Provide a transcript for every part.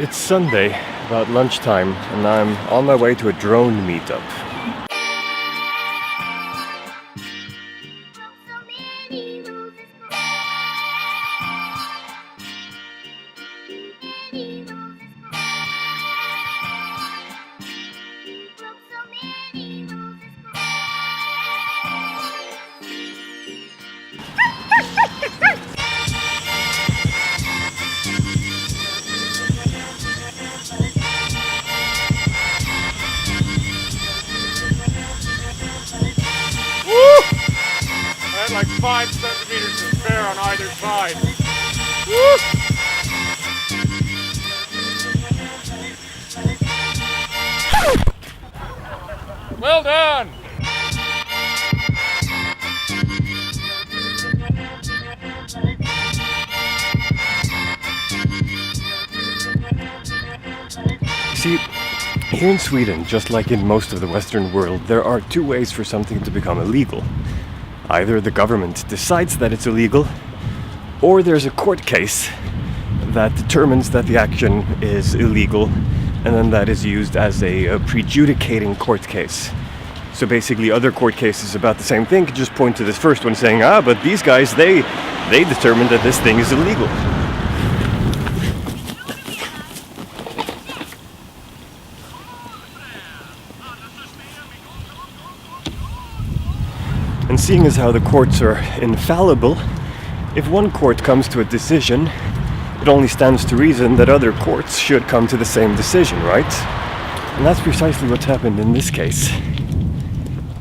It's Sunday, about lunchtime, and I'm on my way to a drone meetup. Like 5 centimeters to spare on either side. Woo! Well done! See, here in Sweden, just like in most of the Western world, there are two ways for something to become illegal. Either the government decides that it's illegal, or there's a court case that determines that the action is illegal, and then that is used as a prejudicating court case. So basically other court cases about the same thing could just point to this first one saying, but these guys, they determined that this thing is illegal. And seeing as how the courts are infallible, if one court comes to a decision, it only stands to reason that other courts should come to the same decision, right? And that's precisely what's happened in this case.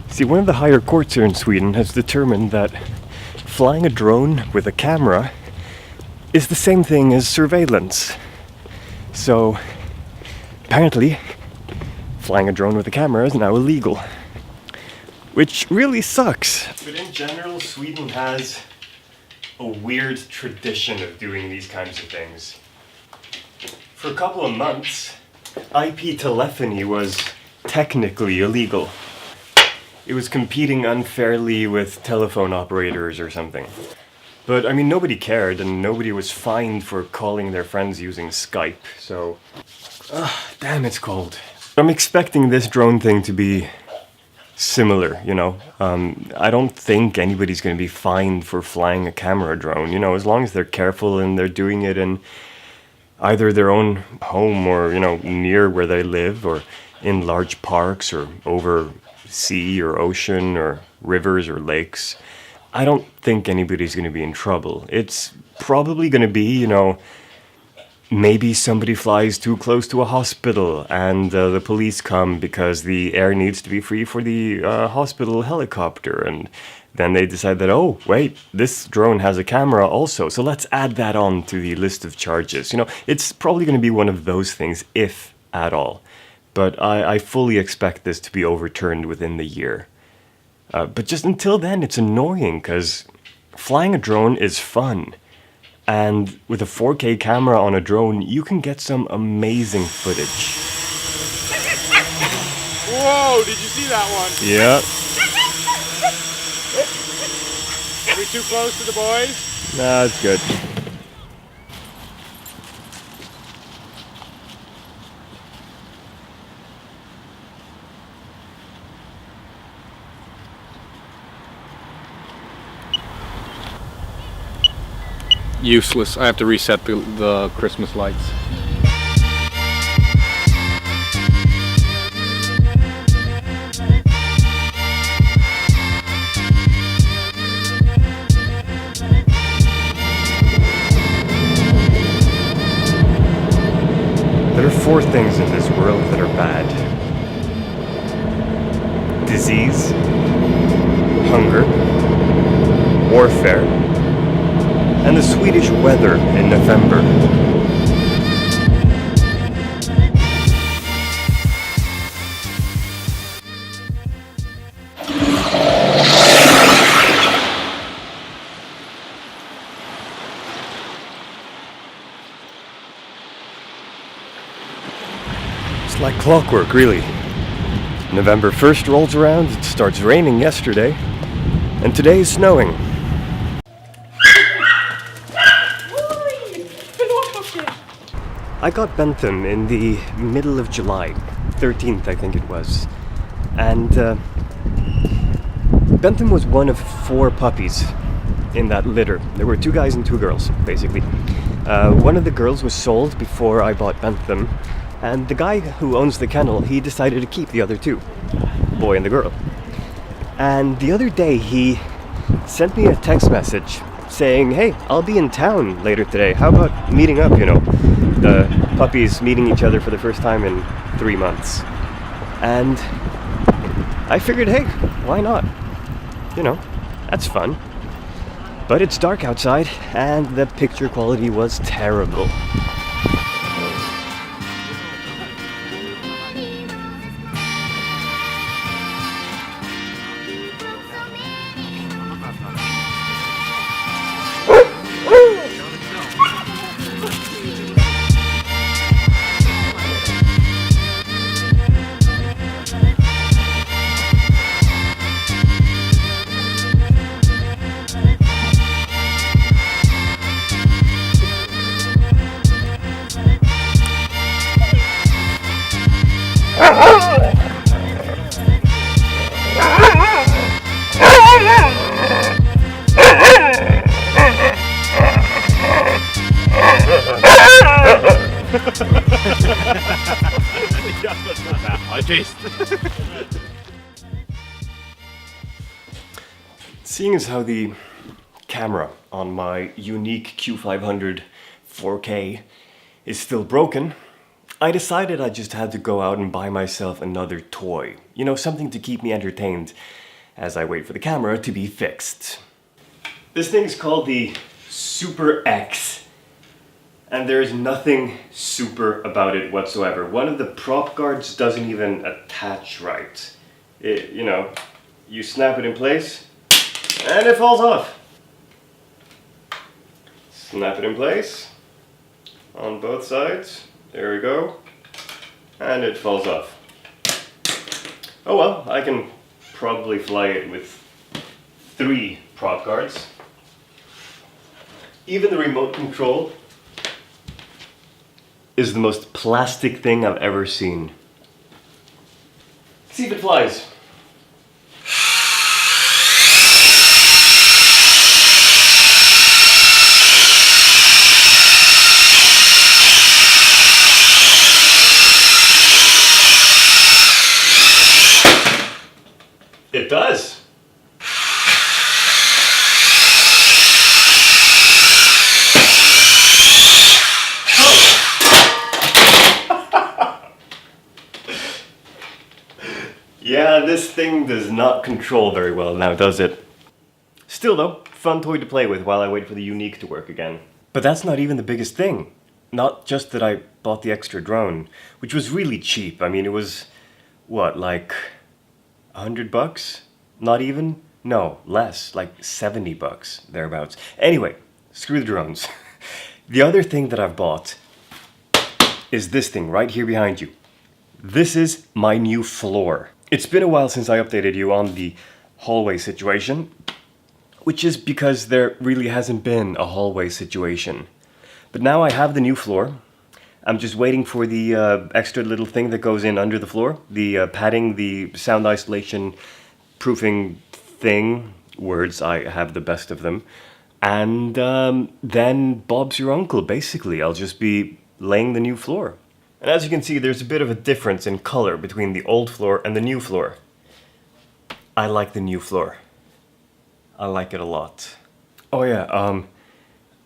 See, one of the higher courts here in Sweden has determined that flying a drone with a camera is the same thing as surveillance. So, apparently, flying a drone with a camera is now illegal. Which really sucks. But in general, Sweden has a weird tradition of doing these kinds of things. For a couple of months, IP telephony was technically illegal. It was competing unfairly with telephone operators or something. But I mean, nobody cared and nobody was fined for calling their friends using Skype, so... damn, it's cold. I'm expecting this drone thing to be similar, you know. I don't think anybody's going to be fined for flying a camera drone, you know, as long as they're careful and they're doing it in either their own home or, you know, near where they live or in large parks or over sea or ocean or rivers or lakes. I don't think anybody's going to be in trouble. It's probably going to be, you know, maybe somebody flies too close to a hospital and the police come because the air needs to be free for the hospital helicopter, and then they decide that, oh wait, this drone has a camera also, so let's add that on to the list of charges. You know, it's probably going to be one of those things, if at all. But I fully expect this to be overturned within the year. But just until then, it's annoying because flying a drone is fun. And with a 4K camera on a drone, you can get some amazing footage. Whoa, did you see that one? Yeah. Are we too close to the boys? Nah, it's good. Useless. I have to reset the Christmas lights. There are 4 things in this world that are bad. Disease, hunger, warfare, and the Swedish weather in November. It's like clockwork, really. November 1st rolls around, it starts raining yesterday, and today is snowing. I got Benton in the middle of July, 13th I think it was. And Benton was one of 4 puppies in that litter. There were 2 guys and 2 girls, basically. One of the girls was sold before I bought Benton, and the guy who owns the kennel, he decided to keep the other 2, the boy and the girl. And the other day he sent me a text message saying, hey, I'll be in town later today. How about meeting up, you know? The puppies meeting each other for the first time in 3 months. And I figured, hey, why not? You know, that's fun. But it's dark outside and the picture quality was terrible. Seeing as how the camera on my Yuneeq Q500 4K is still broken, I decided I just had to go out and buy myself another toy. You know, something to keep me entertained as I wait for the camera to be fixed. This thing is called the Super X, and there is nothing super about it whatsoever. One of the prop guards doesn't even attach right. You know, you snap it in place, and it falls off. Snap it in place on both sides. There we go. And it falls off. Oh well, I can probably fly it with 3 prop guards. Even the remote control is the most plastic thing I've ever seen. See if it flies. It does. Yeah, this thing does not control very well now, does it? Still though, fun toy to play with while I wait for the Yuneeq to work again. But that's not even the biggest thing. Not just that I bought the extra drone, which was really cheap. I mean, it was, what, like $100? Not even? No, less, like $70, thereabouts. Anyway, screw the drones. The other thing that I've bought is this thing right here behind you. This is my new floor. It's been a while since I updated you on the hallway situation, which is because there really hasn't been a hallway situation. But now I have the new floor. I'm just waiting for the extra little thing that goes in under the floor. The padding, the sound isolation proofing thing. Words, I have the best of them. And then Bob's your uncle, basically. I'll just be laying the new floor. And as you can see, there's a bit of a difference in color between the old floor and the new floor. I like the new floor. I like it a lot. Oh yeah,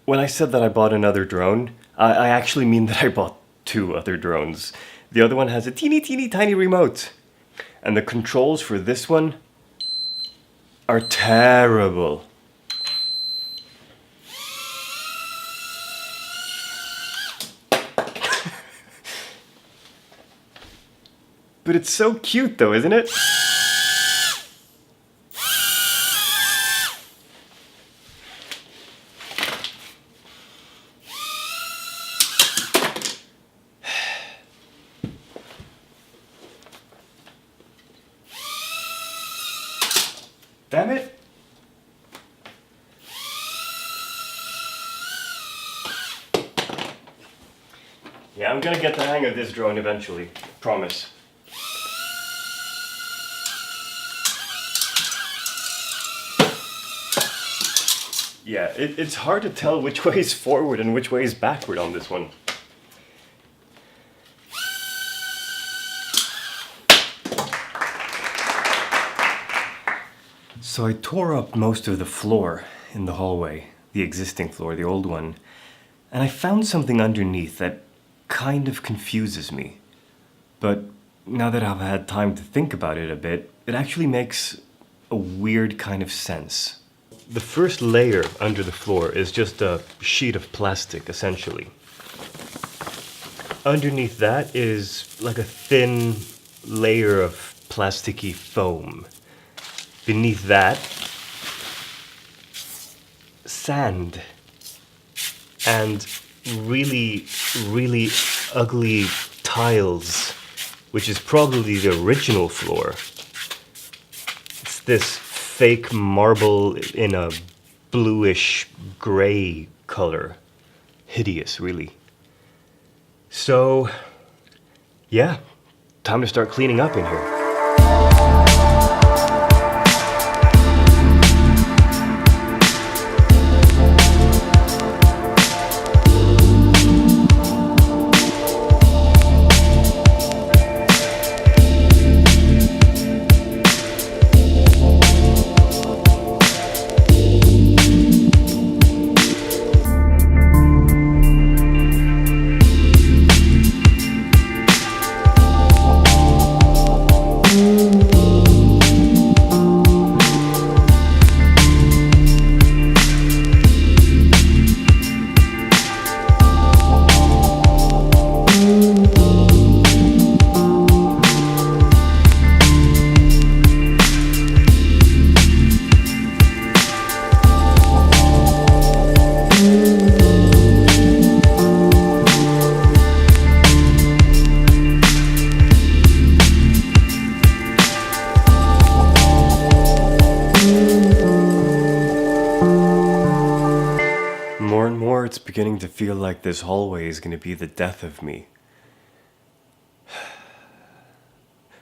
when I said that I bought another drone, I actually mean that I bought 2 other drones. The other one has a teeny tiny remote. And the controls for this one are terrible. But it's so cute though, isn't it? Damn it. Yeah, I'm gonna get the hang of this drone eventually. Promise. Yeah, it's hard to tell which way is forward and which way is backward on this one. So I tore up most of the floor in the hallway, the existing floor, the old one, and I found something underneath that kind of confuses me. But now that I've had time to think about it a bit, it actually makes a weird kind of sense. The first layer under the floor is just a sheet of plastic, essentially. Underneath that is like a thin layer of plasticky foam. Beneath that, sand. And really, really ugly tiles, which is probably the original floor. It's this fake marble in a bluish gray color. Hideous, really. So, yeah, time to start cleaning up in here. More and more, it's beginning to feel like this hallway is going to be the death of me.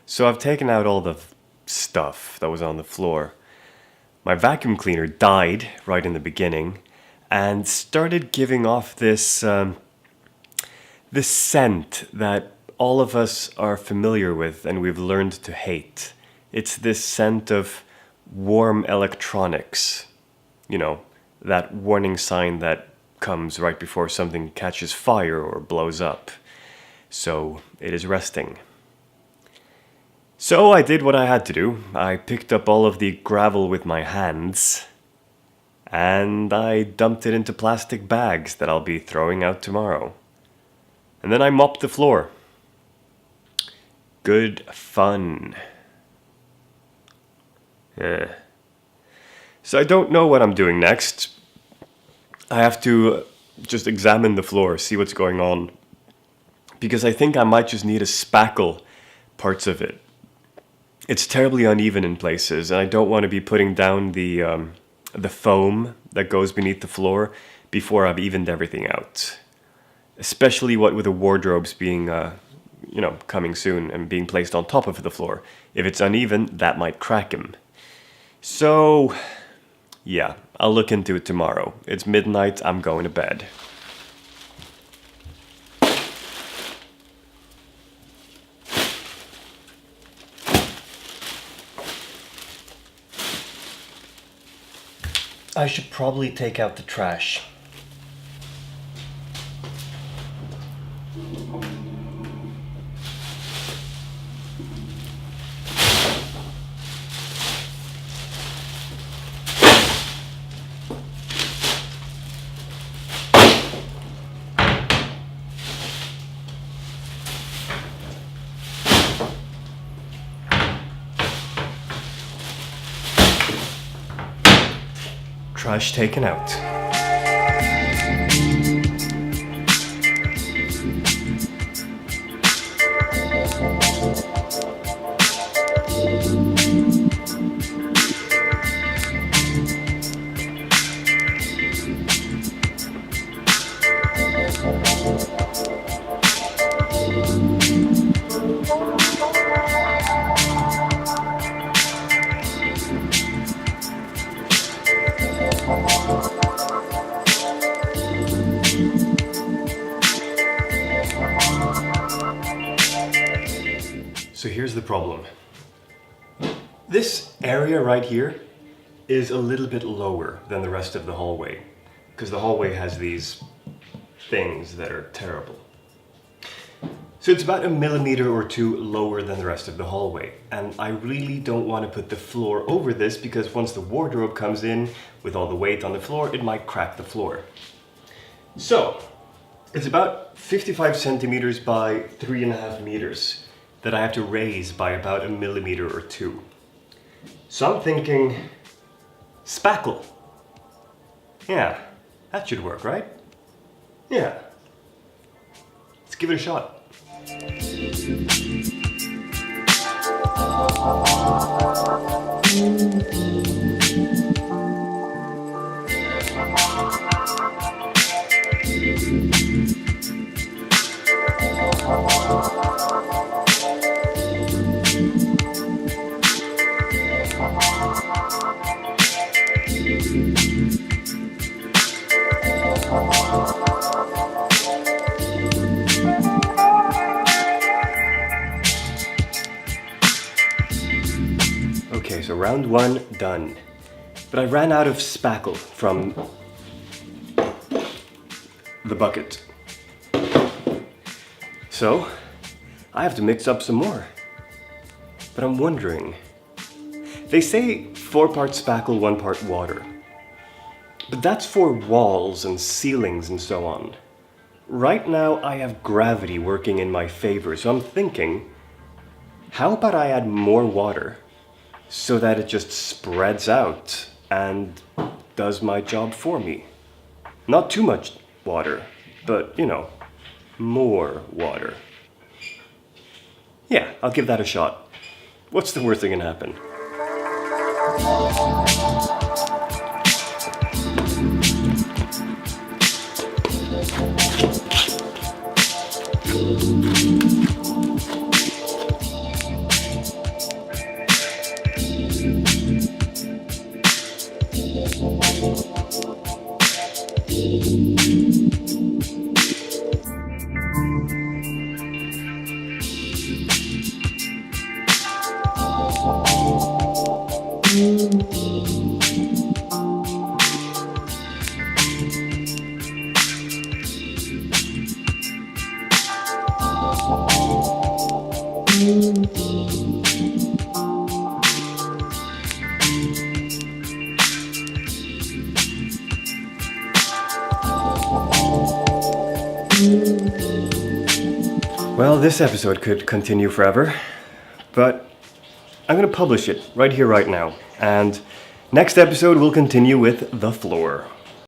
So I've taken out all the stuff that was on the floor. My vacuum cleaner died right in the beginning and started giving off this this scent that all of us are familiar with and we've learned to hate. It's this scent of warm electronics. You know, that warning sign that comes right before something catches fire or blows up. So it is resting. So I did what I had to do. I picked up all of the gravel with my hands and I dumped it into plastic bags that I'll be throwing out tomorrow. And then I mopped the floor. Good fun. Yeah. So I don't know what I'm doing next. I have to just examine the floor, see what's going on. Because I think I might just need to spackle parts of it. It's terribly uneven in places, and I don't want to be putting down the foam that goes beneath the floor before I've evened everything out. Especially what with the wardrobes being, coming soon and being placed on top of the floor. If it's uneven, that might crack them. So, yeah, I'll look into it tomorrow. It's midnight, I'm going to bed. I should probably take out the trash. Trash taken out. So here's the problem. This area right here is a little bit lower than the rest of the hallway, because the hallway has these things that are terrible. So it's about 1 millimeter or 2 lower than the rest of the hallway, and I really don't want to put the floor over this, because once the wardrobe comes in with all the weight on the floor, it might crack the floor. So it's about 55 centimeters by 3.5 meters that I have to raise by about 1 millimeter or 2. So I'm thinking Spackle. Yeah, that should work, right? Yeah. Let's give it a shot. Okay, so round 1 done. But I ran out of spackle from the bucket. So I have to mix up some more. But I'm wondering, they say 4 parts spackle, 1 part water. But that's for walls and ceilings and so on. Right now I have gravity working in my favor, so I'm thinking, how about I add more water so that it just spreads out and does my job for me? Not too much water, but you know, more water. Yeah, I'll give that a shot. What's the worst that can happen? Well, this episode could continue forever, but I'm gonna publish it right here, right now. And next episode will continue with the floor.